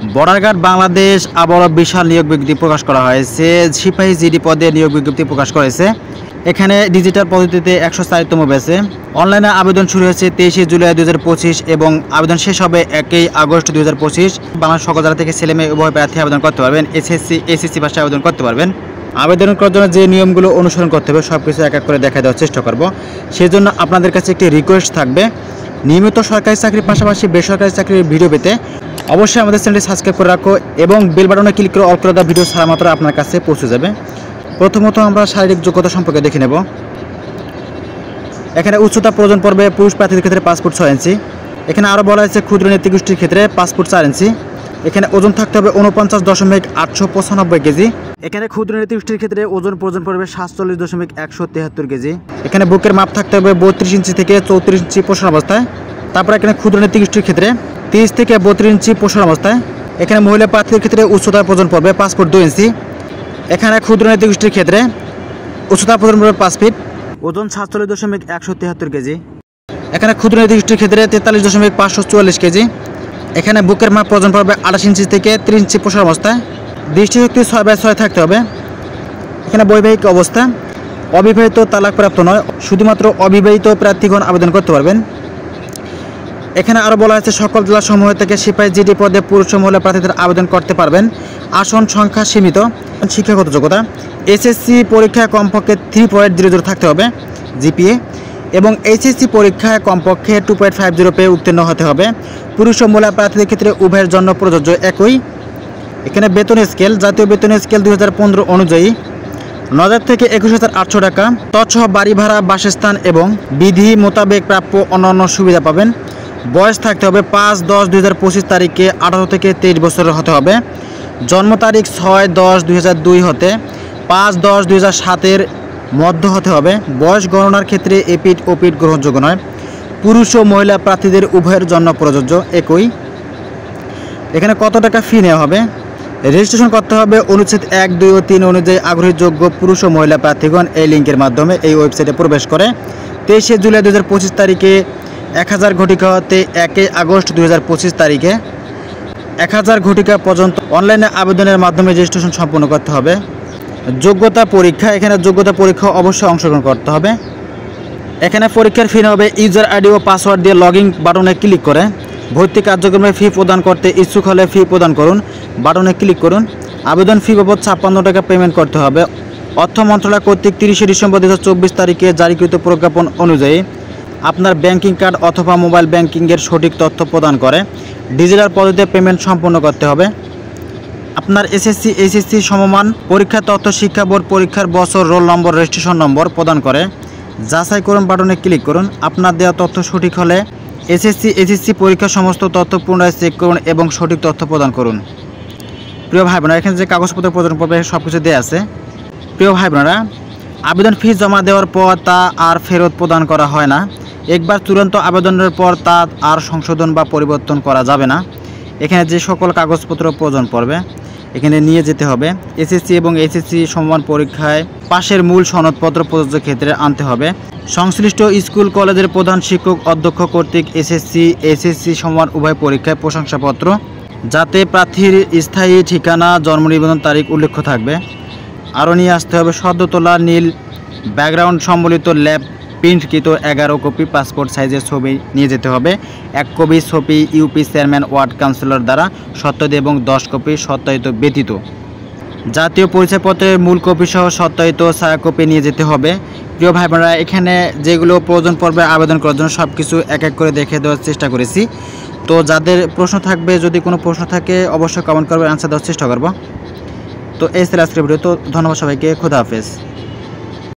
Border guard Bangladesh আবারও বিশাল নিয়োগ বিজ্ঞপ্তি প্রকাশ করা হয়েছে। সিপাহী জিডি পদে নিয়োগ বিজ্ঞপ্তি প্রকাশ করেছে। এখানে ডিজিটাল পদ্ধতিতে 104তম ব্যাচে অনলাইনে আবেদন শুরু হয়েছে 23 জুলাই 2025 এবং আবেদন শেষ হবে 1 আগস্ট 2025। বাংলাদেশ সকল জেলা থেকে ছেলে মেয়ে উভয় প্রার্থী আবেদন করতে পারবেন। এসএসসি ভাষায় আবেদন করতে পারবেন। আবেদন করার জন্য যে নিয়মগুলো অনুসরণ করতে হবে সব কিছু এক এক করে দেখা দেওয়ার চেষ্টা করব। সেই জন্য আপনাদের কাছে একটি রিকোয়েস্ট থাকবে, নিয়মিত সরকারি চাকরির পাশাপাশি বেসরকারি চাকরির ভিডিও পেতে অবশ্যই আমাদের চ্যানেলটি সাবস্ক্রাইব করে রাখো এবং বেল বাটনে ক্লিক করে অল করে দেওয়া ভিডিও ছাড়া মাত্র আপনার কাছে পৌঁছে যাবে। প্রথমত আমরা শারীরিক যোগ্যতা সম্পর্কে দেখে নেব। এখানে উচ্চতা প্রয়োজন পড়বে পুরুষ প্রার্থীদের ক্ষেত্রে 5 ফুট 6 ইঞ্চি। এখানে আরও বলা হয়েছে ক্ষুদ্র নেতৃগোষ্ঠীর ক্ষেত্রে 5 ফুট 4 ইঞ্চি। এখানে ওজন থাকতে হবে 49.895 কেজি। এখানে ক্ষুদ্র নেতৃগোষ্ঠীর ক্ষেত্রে ওজন প্রয়োজন পড়বে 47.173 কেজি। এখানে বুকের মাপ থাকতে হবে 32 ইঞ্চি থেকে 34 ইঞ্চি পোষণ অবস্থায়। তারপর এখানে ক্ষুদ্র নেতৃগোষ্ঠীর ক্ষেত্রে 30 থেকে 32 ইঞ্চি পোষণ অবস্থায়। এখানে মহিলা প্রার্থীদের ক্ষেত্রে উচ্চতার প্রয়োজন পড়বে 5 ফুট 2 ইঞ্চি। এখানে ক্ষুদ্র নেতৃগোষ্ঠীর ক্ষেত্রে উচ্চতার প্রয়োজন পড়বে 5 ফিট, ওজন 47.173 কেজি। এখানে ক্ষুদ্র নেতৃগোষ্ঠীর ক্ষেত্রে 43.544 কেজি। এখানে বুকের মাপ প্রয়োজন পড়বে 28 ইঞ্চি থেকে 30 ইঞ্চি পোষণ অবস্থায়। দৃষ্টিশক্তি 6/6 থাকতে হবে। এখানে বৈবাহিক অবস্থা অবিবাহিত, তালাকপ্রাপ্ত নয়, শুধুমাত্র অবিবাহিত প্রার্থীগণ আবেদন করতে পারবেন। এখানে আরও বলা হয়েছে সকল জেলাসমূহ থেকে সিপাহী জিডি পদে পুরুষ ও মহিলা প্রার্থীদের আবেদন করতে পারবেন। আসন সংখ্যা সীমিত। শিক্ষাগত যোগ্যতা এসএসসি পরীক্ষায় কমপক্ষে 3.00 থাকতে হবে জিপিএ এবং এইচএসসি পরীক্ষায় কমপক্ষে 2.50 পেয়ে উত্তীর্ণ হতে হবে। পুরুষ ও মহিলা প্রার্থীদের ক্ষেত্রে উভয়ের জন্য প্রযোজ্য একই। এখানে বেতন স্কেল জাতীয় বেতন স্কেল 2015 অনুযায়ী 9,000 থেকে 21,800 টাকা। তৎসহ বাড়ি ভাড়া, বাসস্থান এবং বিধি মোতাবেক প্রাপ্য অন্যান্য সুবিধা পাবেন। বয়স থাকতে হবে 5/10/2025 তারিখে 18 থেকে 23 বছরের হতে হবে। জন্ম তারিখ 6/10/2002 হতে 5/10/2007 মধ্য হতে হবে। বয়স গণনার ক্ষেত্রে এপিট ওপিট গ্রহণযোগ্য নয়। পুরুষ ও মহিলা প্রার্থীদের উভয়ের জন্য প্রযোজ্য একই। এখানে কত টাকা ফি নেওয়া হবে? রেজিস্ট্রেশন করতে হবে অনুচ্ছেদ 1, 2 ও 3 অনুযায়ী আগ্রহীযোগ্য পুরুষ ও মহিলা প্রার্থীগণ এই লিঙ্কের মাধ্যমে এই ওয়েবসাইটে প্রবেশ করে 23 জুলাই 2025 তারিখে 1000 ঘটিকা হতে 1 আগস্ট 2025 তারিখে 1000 ঘটিকা পর্যন্ত অনলাইনে আবেদনের মাধ্যমে রেজিস্ট্রেশন সম্পন্ন করতে হবে। যোগ্যতা পরীক্ষা, এখানে যোগ্যতা পরীক্ষা অবশ্যই অংশগ্রহণ করতে হবে। এখানে পরীক্ষার ফি হবে ইউজার আইডি ও পাসওয়ার্ড দিয়ে লগইন বাটনে ক্লিক করে। ভর্তি কার্যক্রমে ফি প্রদান করতে ইচ্ছুক হলে ফি প্রদান করুন বাটনে ক্লিক করুন। আবেদন ফি বাবদ 56 টাকা পেমেন্ট করতে হবে। অর্থ মন্ত্রণালয় কর্তৃক 30 ডিসেম্বর 2024 তারিখে জারিকৃত প্রজ্ঞাপন অনুযায়ী আপনার ব্যাংকিং কার্ড অথবা মোবাইল ব্যাংকিংয়ের সঠিক তথ্য প্রদান করে ডিজিটাল পদ্ধতিতে পেমেন্ট সম্পন্ন করতে হবে। আপনার এসএসসি এইচএসসি সমমান পরীক্ষার তথ্য শিক্ষা বোর্ড পরীক্ষার বছর, রোল নম্বর, রেজিস্ট্রেশন নম্বর প্রদান করে যাচাই করুন বাটনে ক্লিক করুন। আপনার দেওয়া তথ্য সঠিক হলে এসএসসি এইচএসসি পরীক্ষার সমস্ত তথ্য পুনরায় চেক করুন এবং সঠিক তথ্য প্রদান করুন। প্রিয় ভাই বোনেরা, এখানে যে কাগজপত্র প্রদান করবে সব কিছু দেওয়া আছে। প্রিয় ভাই বোনেরা, আবেদন ফি জমা দেওয়ার পর তা আর ফেরত প্রদান করা হয় না। একবার চূড়ান্ত আবেদনের পর তা আর সংশোধন বা পরিবর্তন করা যাবে না। এখানে যে সকল কাগজপত্র প্রয়োজন পড়বে এখানে নিয়ে যেতে হবে। এসএসসি এবং এইচএসসি সমমান পরীক্ষায় পাশের মূল সনদপত্র প্রযোজ্য ক্ষেত্রে আনতে হবে। সংশ্লিষ্ট স্কুল কলেজের প্রধান শিক্ষক অধ্যক্ষ কর্তৃক এসএসসি এইচএসসি সমমান উভয় পরীক্ষায় প্রশংসাপত্র, যাতে প্রার্থীর স্থায়ী ঠিকানা, জন্ম নিবন্ধন তারিখ উল্লেখ থাকবে। আরও নিয়ে আসতে হবে সদ্য তোলা নীল ব্যাকগ্রাউন্ড সম্বলিত ল্যাব প্রিন্টকৃত 11 কপি পাসপোর্ট সাইজের ছবি নিয়ে যেতে হবে। 1 কপি ছবি ইউপি চেয়ারম্যান, ওয়ার্ড কাউন্সিলর দ্বারা সত্যায়িত এবং 10 কপি সত্যায়িত ব্যতীত জাতীয় পরিচয়পত্রের মূল কপি সহ সত্যায়িত ছায়া কপি নিয়ে যেতে হবে। প্রিয় ভাই বোনেরা, এখানে যেগুলো প্রয়োজন পড়বে আবেদন করার জন্য সব কিছু এক এক করে দেখে দেওয়ার চেষ্টা করেছি। তো যাদের প্রশ্ন থাকবে, যদি কোনো প্রশ্ন থাকে অবশ্যই কমেন্ট করবে, আনসার দেওয়ার চেষ্টা করব। তো এই ছিল আজকের ভিডিও। তো ধন্যবাদ সবাইকে, খোদা হাফেজ।